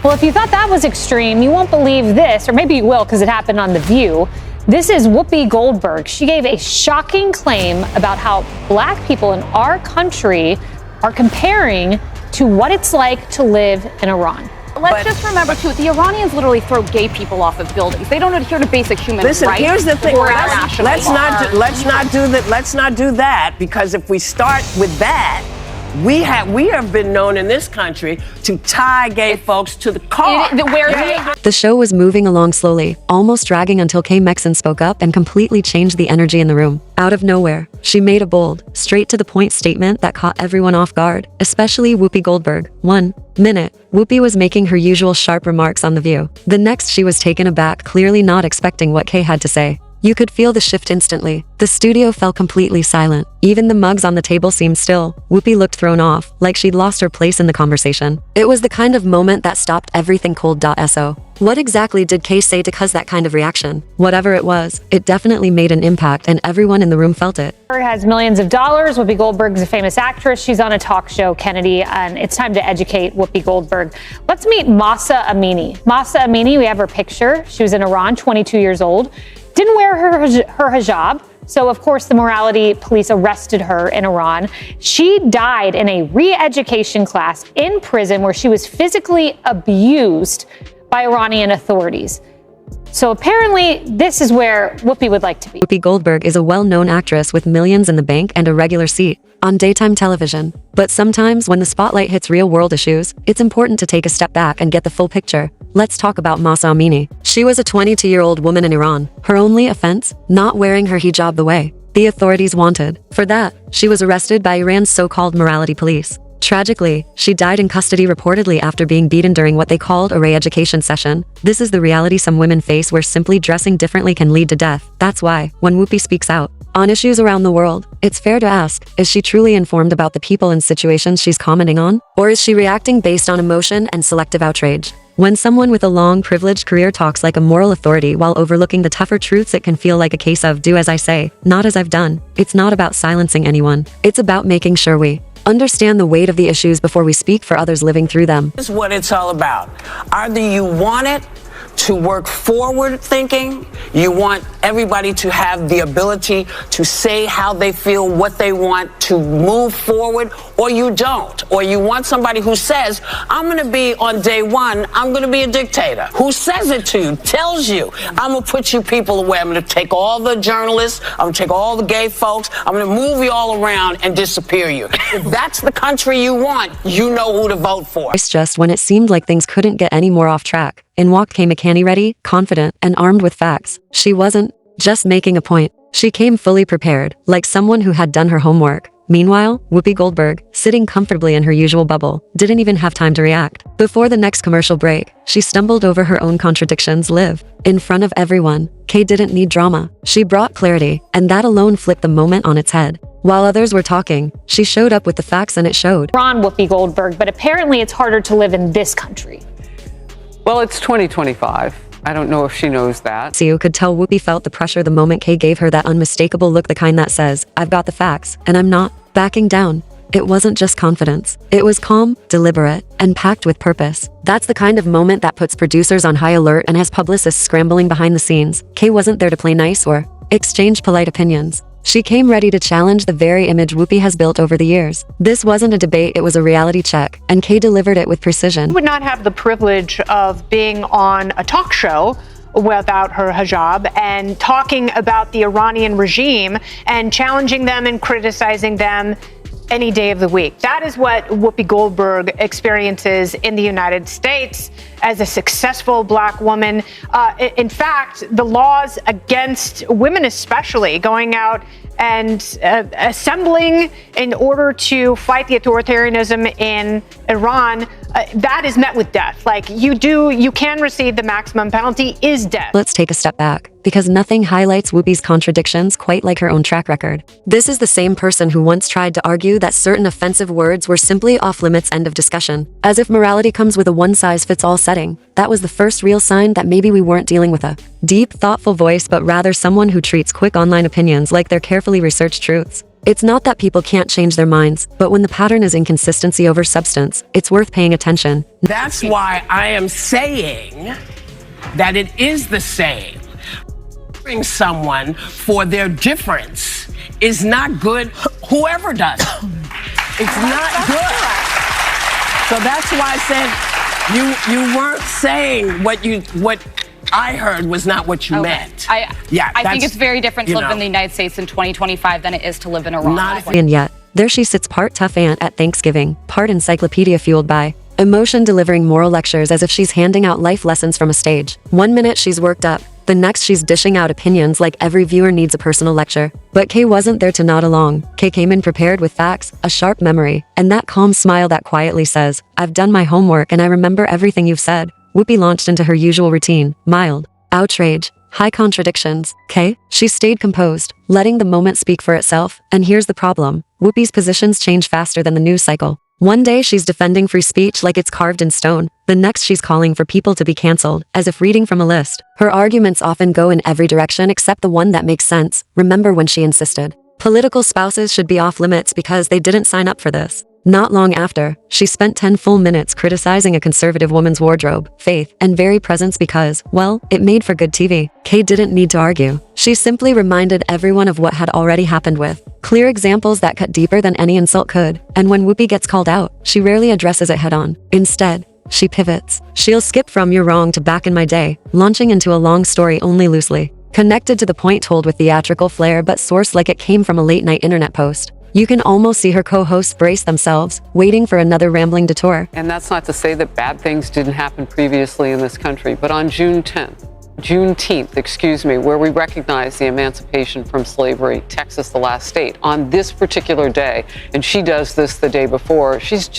Well, if you thought that was extreme, you won't believe this, or maybe you will because it happened on The View. This is Whoopi Goldberg. She gave a shocking claim about how black people in our country are comparing to what it's like to live in Iran. Let's just remember, too, the Iranians literally throw gay people off of buildings. They don't adhere to basic human rights. Listen, here's the thing. Let's not do that, because if we start with that, we have been known in this country to tie gay folks to the car. The show was moving along slowly, almost dragging until Kayleigh McEnany spoke up and completely changed the energy in the room. Out of nowhere, she made a bold, straight-to-the-point statement that caught everyone off guard, especially Whoopi Goldberg. 1 minute, Whoopi was making her usual sharp remarks on The View. The next, she was taken aback, clearly not expecting what Kay had to say. You could feel the shift instantly. The studio fell completely silent. Even the mugs on the table seemed still. Whoopi looked thrown off, like she'd lost her place in the conversation. It was the kind of moment that stopped everything cold. So, what exactly did Kay say to cause that kind of reaction? Whatever it was, it definitely made an impact, and everyone in the room felt it. Has millions of dollars. Whoopi Goldberg's a famous actress. She's on a talk show, Kennedy, and it's time to educate Whoopi Goldberg. Let's meet Mahsa Amini. Mahsa Amini, we have her picture. She was in Iran, 22 years old. Didn't wear her hijab, so of course the morality police arrested her in Iran. She died in a re-education class in prison where she was physically abused by Iranian authorities. So apparently this is where Whoopi would like to be. Whoopi Goldberg is a well-known actress with millions in the bank and a regular seat on daytime television. But sometimes when the spotlight hits real-world issues, it's important to take a step back and get the full picture. Let's talk about Mahsa Amini. She was a 22-year-old woman in Iran. Her only offense? Not wearing her hijab the way the authorities wanted. For that, she was arrested by Iran's so-called morality police. Tragically, she died in custody reportedly after being beaten during what they called a re-education session. This is the reality some women face, where simply dressing differently can lead to death. That's why, when Whoopi speaks out on issues around the world, it's fair to ask, is she truly informed about the people and situations she's commenting on? Or is she reacting based on emotion and selective outrage? When someone with a long, privileged career talks like a moral authority while overlooking the tougher truths, it can feel like a case of do as I say, not as I've done. It's not about silencing anyone. It's about making sure we understand the weight of the issues before we speak for others living through them. This is what it's all about. Either you want it to work forward thinking, you want everybody to have the ability to say how they feel, what they want, to move forward, or you don't. Or you want somebody who says, I'm going to be on day one, I'm going to be a dictator. Who says it to you, tells you, I'm going to put you people away. I'm going to take all the journalists, I'm going to take all the gay folks, I'm going to move you all around and disappear you. If that's the country you want, you know who to vote for. It's just when it seemed like things couldn't get any more off track, in walked Kayleigh McEnany, ready, confident, and armed with facts. She wasn't just making a point. She came fully prepared, like someone who had done her homework. Meanwhile, Whoopi Goldberg, sitting comfortably in her usual bubble, didn't even have time to react. Before the next commercial break, she stumbled over her own contradictions live in front of everyone. Kay didn't need drama. She brought clarity, and that alone flipped the moment on its head. While others were talking, she showed up with the facts, and it showed. Ron Whoopi Goldberg, but apparently it's harder to live in this country. Well, it's 2025. I don't know if she knows that. So you could tell Whoopi felt the pressure the moment Kay gave her that unmistakable look, the kind that says, I've got the facts, and I'm not backing down. It wasn't just confidence. It was calm, deliberate, and packed with purpose. That's the kind of moment that puts producers on high alert and has publicists scrambling behind the scenes. Kay wasn't there to play nice or exchange polite opinions. She came ready to challenge the very image Whoopi has built over the years. This wasn't a debate, it was a reality check, and Kay delivered it with precision. I would not have the privilege of being on a talk show without her hijab and talking about the Iranian regime and challenging them and criticizing them any day of the week. That is what Whoopi Goldberg experiences in the United States as a successful black woman. In fact, the laws against women especially going out and assembling in order to fight the authoritarianism in Iran, that is met with death. Like you can receive the maximum penalty is death. Let's take a step back, because nothing highlights Whoopi's contradictions quite like her own track record. This is the same person who once tried to argue that certain offensive words were simply off limits, end of discussion. As if morality comes with a one-size-fits-all setting. That was the first real sign that maybe we weren't dealing with a deep, thoughtful voice, but rather someone who treats quick online opinions like they're carefully researched truths. It's not that people can't change their minds, but when the pattern is inconsistency over substance, it's worth paying attention. That's why I am saying that it is the same. Someone for their difference is not good, whoever does it. It's not good. So that's why I said you weren't saying what I heard was not what you meant. I think it's very different to live in the United States in 2025 than it is to live in Iran. And yet, there she sits, part tough aunt at Thanksgiving, part encyclopedia fueled by emotion, delivering moral lectures as if she's handing out life lessons from a stage. One minute she's worked up, the next she's dishing out opinions like every viewer needs a personal lecture. But Kay wasn't there to nod along. Kay came in prepared with facts, a sharp memory, and that calm smile that quietly says, "I've done my homework and I remember everything you've said." Whoopi launched into her usual routine, mild outrage, high contradictions. Kay, she stayed composed, letting the moment speak for itself. And here's the problem. Whoopi's positions change faster than the news cycle. One day she's defending free speech like it's carved in stone. The next she's calling for people to be canceled, as if reading from a list. Her arguments often go in every direction except the one that makes sense. Remember when she insisted political spouses should be off limits because they didn't sign up for this? Not long after, she spent 10 full minutes criticizing a conservative woman's wardrobe, faith, and very presence because, well, it made for good TV. Kay didn't need to argue. She simply reminded everyone of what had already happened with clear examples that cut deeper than any insult could. And when Whoopi gets called out, she rarely addresses it head on. Instead, she pivots. She'll skip from "you're wrong" to "back in my day," launching into a long story only loosely connected to the point, told with theatrical flair but sourced like it came from a late-night internet post. You can almost see her co-hosts brace themselves, waiting for another rambling detour. And that's not to say that bad things didn't happen previously in this country, but on Juneteenth, where we recognize the emancipation from slavery, Texas, the last state, on this particular day, and she does this the day before, she's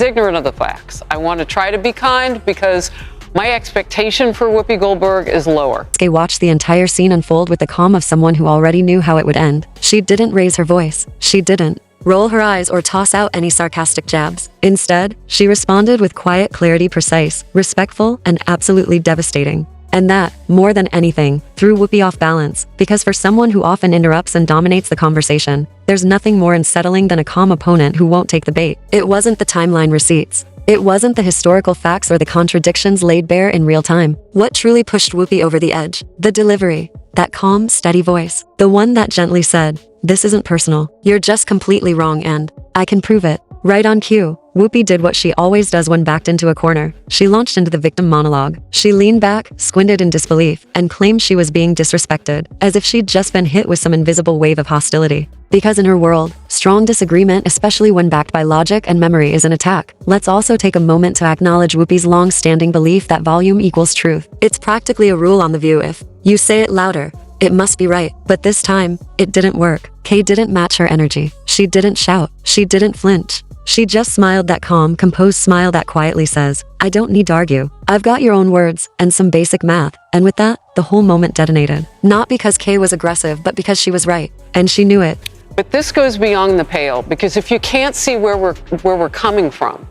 ignorant of the facts. I want to try to be kind because my expectation for Whoopi Goldberg is lower. Kay watched the entire scene unfold with the calm of someone who already knew how it would end. She didn't raise her voice. She didn't roll her eyes or toss out any sarcastic jabs. Instead, she responded with quiet clarity, precise, respectful, and absolutely devastating. And that, more than anything, threw Whoopi off balance, because for someone who often interrupts and dominates the conversation, there's nothing more unsettling than a calm opponent who won't take the bait. It wasn't the timeline receipts. It wasn't the historical facts or the contradictions laid bare in real time. What truly pushed Whoopi over the edge? The delivery. That calm, steady voice. The one that gently said, "This isn't personal. You're just completely wrong and I can prove it." Right on cue, Whoopi did what she always does when backed into a corner. She launched into the victim monologue. She leaned back, squinted in disbelief, and claimed she was being disrespected, as if she'd just been hit with some invisible wave of hostility. Because in her world, strong disagreement, especially when backed by logic and memory, is an attack. Let's also take a moment to acknowledge Whoopi's long-standing belief that volume equals truth. It's practically a rule on The View: if you say it louder, it must be right. But this time, it didn't work. Kay didn't match her energy. She didn't shout. She didn't flinch. She just smiled, that calm, composed smile that quietly says, "I don't need to argue. I've got your own words and some basic math." And with that, the whole moment detonated. Not because Kay was aggressive, but because she was right. And she knew it. But this goes beyond the pale, because if you can't see where we're coming from,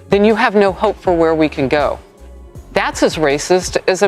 then you have no hope for where we can go. That's as racist as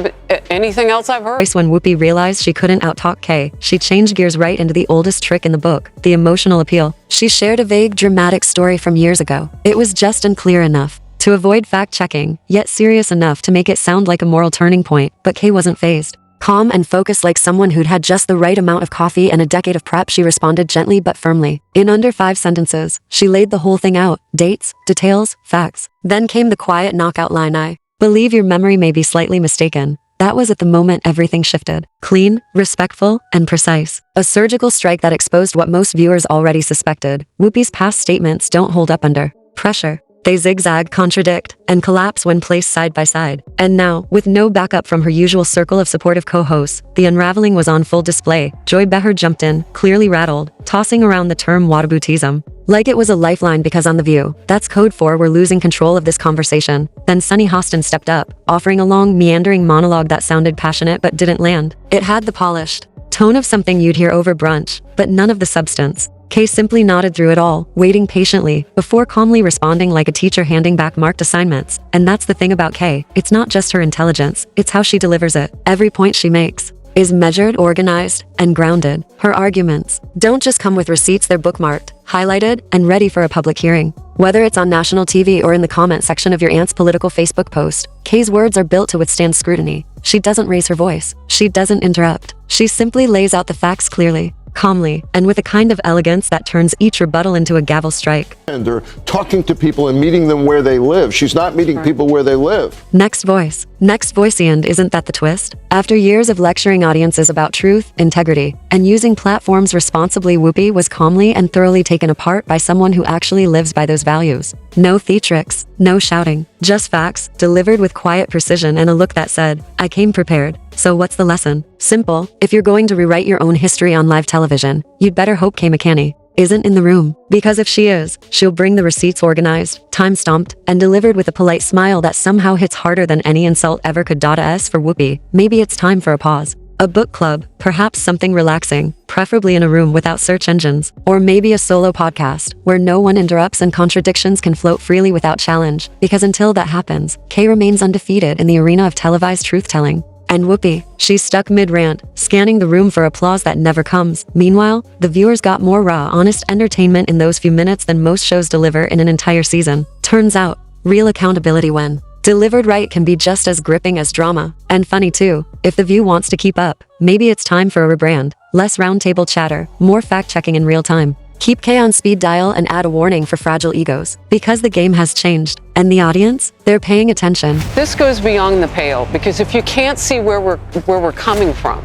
anything else I've heard. When Whoopi realized she couldn't outtalk Kay, she changed gears right into the oldest trick in the book, the emotional appeal. She shared a vague, dramatic story from years ago. It was just unclear enough to avoid fact-checking, yet serious enough to make it sound like a moral turning point. But Kay wasn't fazed. Calm and focused like someone who'd had just the right amount of coffee and a decade of prep, she responded gently but firmly. In under 5 sentences, she laid the whole thing out: dates, details, facts. Then came the quiet knockout line: "I believe your memory may be slightly mistaken." That was at the moment everything shifted. Clean, respectful, and precise. A surgical strike that exposed what most viewers already suspected. Whoopi's past statements don't hold up under pressure. They zigzag, contradict, and collapse when placed side by side. And now, with no backup from her usual circle of supportive co-hosts, the unraveling was on full display. Joy Behar jumped in, clearly rattled, tossing around the term whataboutism like it was a lifeline, because on The View, that's code for "we're losing control of this conversation." Then Sunny Hostin stepped up, offering a long, meandering monologue that sounded passionate but didn't land. It had the polished tone of something you'd hear over brunch, but none of the substance. Kay simply nodded through it all, waiting patiently, before calmly responding like a teacher handing back marked assignments. And that's the thing about Kay. It's not just her intelligence, it's how she delivers it. Every point she makes, is measured, organized, and grounded. Her arguments don't just come with receipts, they're bookmarked, highlighted, and ready for a public hearing. Whether it's on national TV or in the comment section of your aunt's political Facebook post, Kay's words are built to withstand scrutiny. She doesn't raise her voice. She doesn't interrupt. She simply lays out the facts clearly, calmly, and with a kind of elegance that turns each rebuttal into a gavel strike. And they're talking to people and meeting them where they live. She's not meeting people where they live. Next voice. And isn't that the twist? After years of lecturing audiences about truth, integrity, and using platforms responsibly, Whoopi was calmly and thoroughly taken apart by someone who actually lives by those values. No theatrics, no shouting, just facts, delivered with quiet precision and a look that said, I came prepared. So what's the lesson? Simple. If you're going to rewrite your own history on live television, you'd better hope Kayleigh McEnany isn't in the room. Because if she is, she'll bring the receipts organized, time-stamped, and delivered with a polite smile that somehow hits harder than any insult ever could. As for Whoopi, maybe it's time for a pause. A book club, perhaps something relaxing, preferably in a room without search engines, or maybe a solo podcast where no one interrupts and contradictions can float freely without challenge. Because until that happens, Kay remains undefeated in the arena of televised truth-telling. And Whoopi, she's stuck mid-rant, scanning the room for applause that never comes. Meanwhile, the viewers got more raw, honest entertainment in those few minutes than most shows deliver in an entire season. Turns out, real accountability when delivered right can be just as gripping as drama. And funny too. If The View wants to keep up, maybe it's time for a rebrand. Less roundtable chatter, more fact-checking in real time. Keep Kay on speed dial and add a warning for fragile egos. Because the game has changed. And the audience, they're paying attention. This goes beyond the pale, because if you can't see where we're coming from,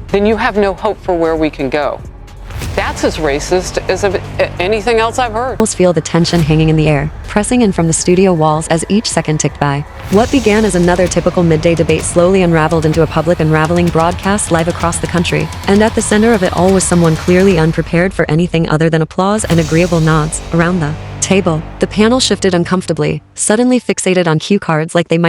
then you have no hope for where we can go. That's as racist as anything else I've heard. Almost feel the tension hanging in the air, pressing in from the studio walls as each second ticked by. What began as another typical midday debate slowly unraveled into a public unraveling broadcast live across the country. And at the center of it all was someone clearly unprepared for anything other than applause and agreeable nods. Around the table, the panel shifted uncomfortably, suddenly fixated on cue cards like they might